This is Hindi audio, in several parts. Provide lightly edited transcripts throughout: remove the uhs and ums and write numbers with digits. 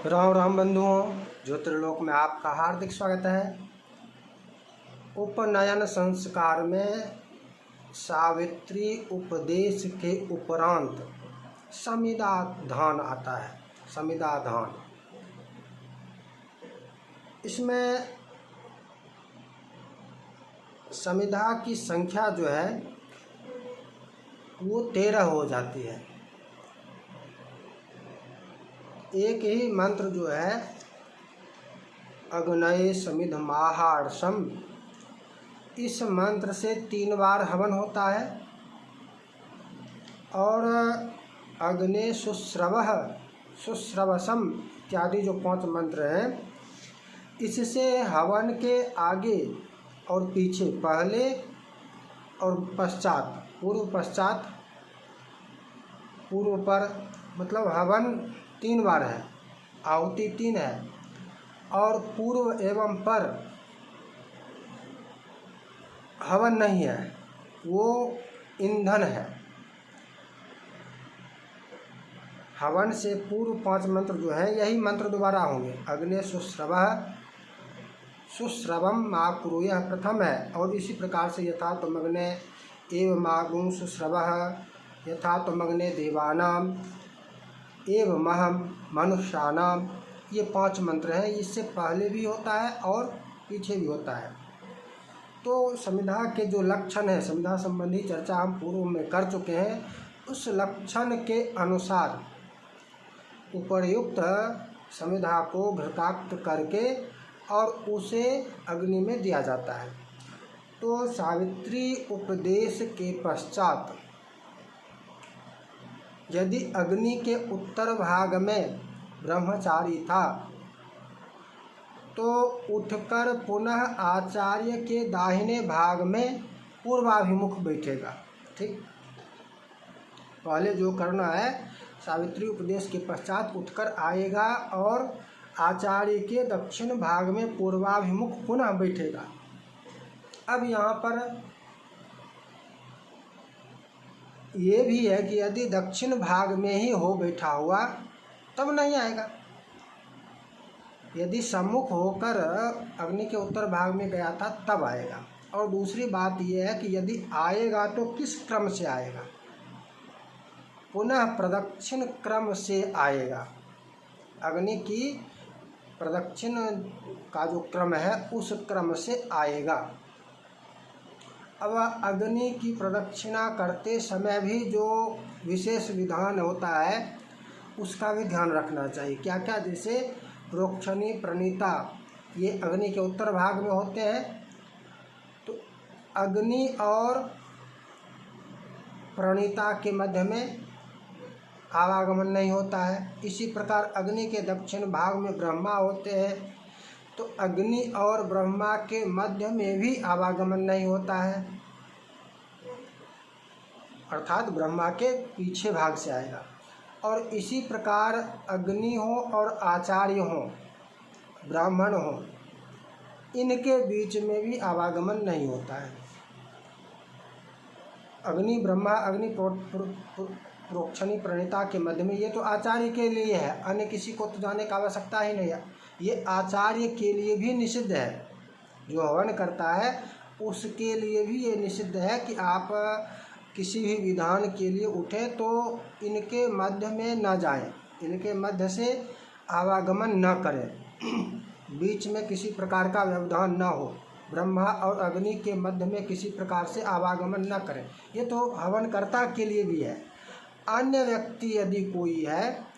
राम राम बंधुओं, ज्योतिर्लोक में आपका हार्दिक स्वागत है। उपनयन संस्कार में सावित्री उपदेश के उपरांत समिधाधान आता है। समिधाधान, इसमें समिधा की संख्या जो है वो 13 हो जाती है। एक ही मंत्र जो है अग्नये समिध महार्षम, इस मंत्र से 3 बार हवन होता है। और अग्ने शुश्रवः शुश्रवसम इत्यादि जो 5 मंत्र हैं, इससे हवन के आगे और पीछे, पहले और पश्चात, पूर्व पश्चात, पूर्व पर, मतलब हवन 3 बार है, आहुति 3 है, और पूर्व एवं पर हवन नहीं है, वो ईंधन है। हवन से पूर्व 5 मंत्र जो हैं, यही मंत्र दोबारा होंगे। अग्ने शुश्रवः शुश्रवम माकुरु, यह प्रथम है। और इसी प्रकार से यथा त्वमग्ने एव मागुं शुश्रवः, यथा त्वमग्ने देवानाम एव महम मनुष्यानाम, ये 5 मंत्र हैं। इससे पहले भी होता है और पीछे भी होता है। तो समिधा के जो लक्षण है, समिधा संबंधी चर्चा हम पूर्व में कर चुके हैं। उस लक्षण के अनुसार उपर्युक्त समिधा को घृताक्त करके और उसे अग्नि में दिया जाता है। तो सावित्री उपदेश के पश्चात यदि अग्नि के उत्तर भाग में ब्रह्मचारी था तो उठकर पुनः आचार्य के दाहिने भाग में पूर्वाभिमुख बैठेगा। ठीक, पहले जो करना है, सावित्री उपदेश के पश्चात उठकर आएगा और आचार्य के दक्षिण भाग में पूर्वाभिमुख पुनः बैठेगा। अब यहाँ पर ये भी है कि यदि दक्षिण भाग में ही हो बैठा हुआ तब नहीं आएगा। यदि सम्मुख होकर अग्नि के उत्तर भाग में गया था तब आएगा। और दूसरी बात यह है कि यदि आएगा तो किस क्रम से आएगा, पुनः प्रदक्षिण क्रम से आएगा। अग्नि की प्रदक्षिण का जो क्रम है उस क्रम से आएगा। अब अग्नि की प्रदक्षिणा करते समय भी जो विशेष विधान होता है उसका भी ध्यान रखना चाहिए। क्या क्या, जैसे प्रोक्षणी प्रणीता, ये अग्नि के उत्तर भाग में होते हैं, तो अग्नि और प्रणीता के मध्य में आवागमन नहीं होता है। इसी प्रकार अग्नि के दक्षिण भाग में ब्रह्मा होते हैं, तो अग्नि और ब्रह्मा के मध्य में भी आवागमन नहीं होता है, अर्थात ब्रह्मा के पीछे भाग से आएगा। और इसी प्रकार अग्नि हो और आचार्य हो, ब्राह्मण हो, इनके बीच में भी आवागमन नहीं होता है। अग्नि ब्रह्मा, अग्नि प्रोक्षणी प्रणीता के मध्य में, ये तो आचार्य के लिए है, अन्य किसी को तो जाने का आवश्यकता ही नहीं है। ये आचार्य के लिए भी निषिद्ध है। जो हवन करता है उसके लिए भी ये निषिद्ध है कि आप किसी भी विधान के लिए उठे तो इनके मध्य में न जाएं, इनके मध्य से आवागमन न करें, बीच में किसी प्रकार का व्यवधान न हो, ब्रह्मा और अग्नि के मध्य में किसी प्रकार से आवागमन न करें। ये तो हवनकर्ता के लिए भी है। अन्य व्यक्ति यदि कोई है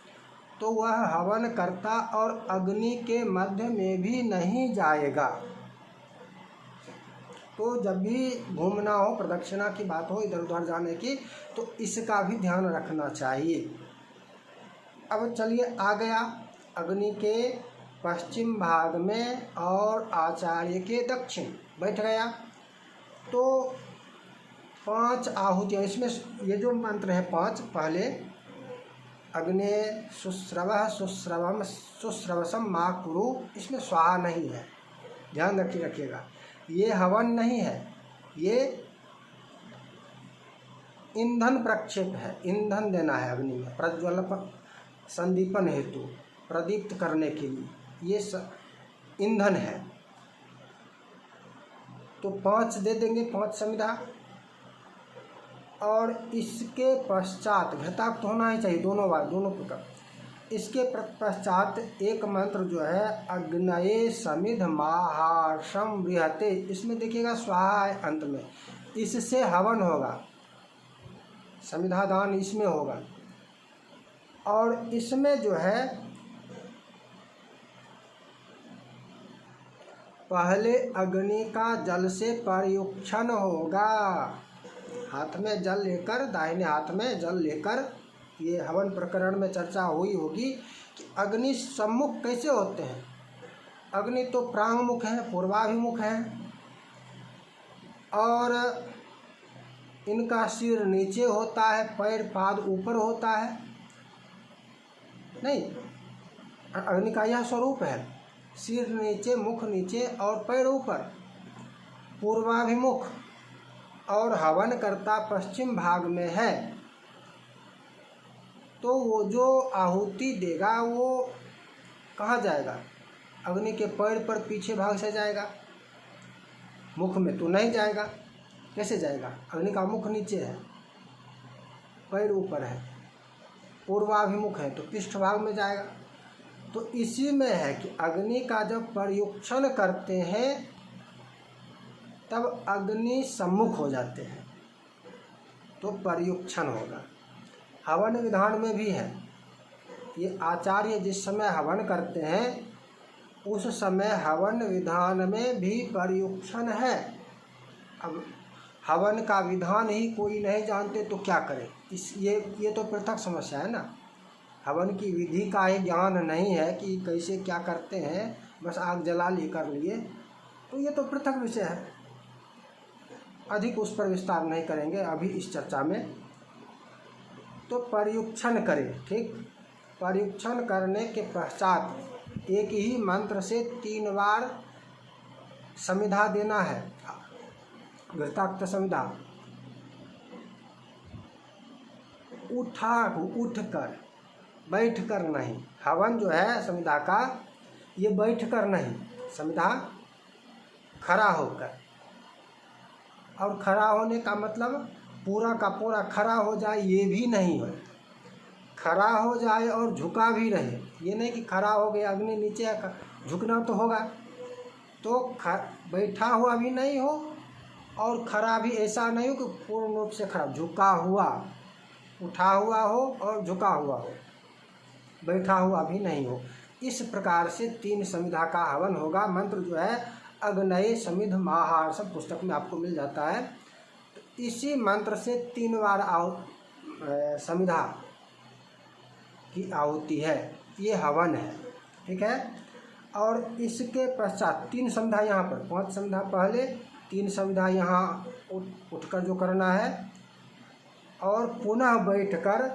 तो वह हवनकर्ता और अग्नि के मध्य में भी नहीं जाएगा। तो जब भी घूमना हो, प्रदक्षिणा की बात हो, इधर उधर जाने की, तो इसका भी ध्यान रखना चाहिए। अब चलिए, आ गया अग्नि के पश्चिम भाग में और आचार्य के दक्षिण बैठ गया। तो 5 आहुतियाँ, इसमें ये जो मंत्र है 5, पहले अग्ने शुश्रवः शुश्रवम शुश्रवसम मा कुरु, इसमें स्वाहा नहीं है, ध्यान रखिएगा। ये हवन नहीं है, ये ईंधन प्रक्षेप है, ईंधन देना है अग्नि में, प्रज्वलन संदीपन हेतु। प्रदीप्त करने के लिए, ये ईंधन है। तो 5 दे देंगे, 5 समिधा। और इसके पश्चात घृताक्त होना ही चाहिए दोनों बार, दोनों प्रकार। इसके पश्चात एक मंत्र जो है अग्नये समिध महार्षम बृहते, इसमें देखिएगा स्वाहा है अंत में, इससे हवन होगा, समिधादान इसमें होगा। और इसमें जो है पहले अग्नि का जल से प्रयुक्षण होगा, हाथ में जल लेकर, दाहिने हाथ में जल लेकर, ये हवन प्रकरण में चर्चा हुई होगी कि अग्नि सम्मुख कैसे होते हैं। अग्नि तो प्रांगमुख है, पूर्वाभिमुख है, और इनका सिर नीचे होता है, पैर पाद ऊपर होता है। नहीं, अग्नि का यह स्वरूप है, सिर नीचे, मुख नीचे और पैर ऊपर, पूर्वाभिमुख, और हवन करता पश्चिम भाग में है। तो वो जो आहुति देगा वो कहाँ जाएगा? अग्नि के पैर पर पीछे भाग से जाएगा, मुख में तो नहीं जाएगा। कैसे जाएगा? अग्नि का मुख नीचे है, पैर ऊपर है, पूर्वाभिमुख है तो पृष्ठभाग में जाएगा। तो इसी में है कि अग्नि का जब प्रयुक्षण करते हैं तब अग्नि सम्मुख हो जाते हैं, तो प्रयुक्षण होगा। हवन विधान में भी है, ये आचार्य जिस समय हवन करते हैं उस समय हवन विधान में भी प्रयुक्षण है। अब हवन का विधान ही कोई नहीं जानते तो क्या करें? ये तो पृथक समस्या है ना। हवन की विधि का ही ज्ञान नहीं है कि कैसे क्या करते हैं, बस आग जला ली कर लिए, तो ये तो पृथक विषय है, अधिक उस पर विस्तार नहीं करेंगे अभी इस चर्चा में। तो प्रयुक्षण करें, ठीक। प्रयुक्षण करने के पश्चात एक ही मंत्र से 3 बार समिधा देना है, घृताक्त समिधा। उठकर, बैठकर नहीं। हवन जो है समिधा का, ये बैठकर नहीं, समिधा खड़ा होकर। और खड़ा होने का मतलब पूरा का पूरा खड़ा हो जाए ये भी नहीं है, खड़ा हो जाए और झुका भी रहे। ये नहीं कि खड़ा हो गया, अग्नि नीचे है, झुकना तो होगा। तो बैठा हुआ भी नहीं हो और खड़ा भी ऐसा नहीं हो कि पूर्ण रूप से खड़ा, झुका हुआ, उठा हुआ हो और झुका हुआ हो, बैठा हुआ भी नहीं हो। इस प्रकार से 3 समिधा का हवन होगा। मंत्र जो है अग्नये समिध महार, सब पुस्तक में आपको मिल जाता है। तो इसी मंत्र से 3 बार समिधा की आहुति है, ये हवन है, ठीक है। और इसके पश्चात 3 समिधा यहाँ पर, 5 समिधा पहले, 3 समिधा यहाँ उठकर जो करना है, और पुनः बैठकर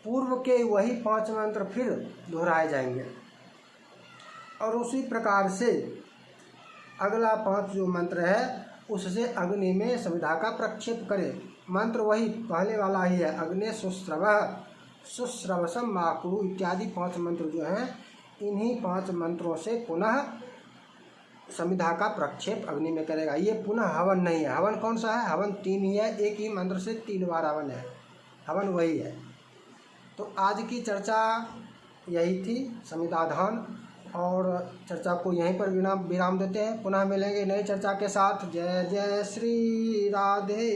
पूर्व के वही 5 मंत्र फिर दोहराए जाएंगे। और उसी प्रकार से अगला 5 जो मंत्र है उससे अग्नि में समिधा का प्रक्षेप करें। मंत्र वही पहले वाला ही है, अग्नि शुश्रवः शुश्रवसम माकुरु इत्यादि 5 मंत्र जो हैं, इन्हीं 5 मंत्रों से पुनः समिधा का प्रक्षेप अग्नि में करेगा। ये पुनः हवन नहीं है। हवन कौन सा है? हवन 3 ही है, एक ही मंत्र से 3 बार हवन है, हवन वही है। तो आज की चर्चा यही थी, समिधाधान, और चर्चा को यहीं पर विराम देते हैं। पुनः मिलेंगे नई चर्चा के साथ। जय जय श्री राधे।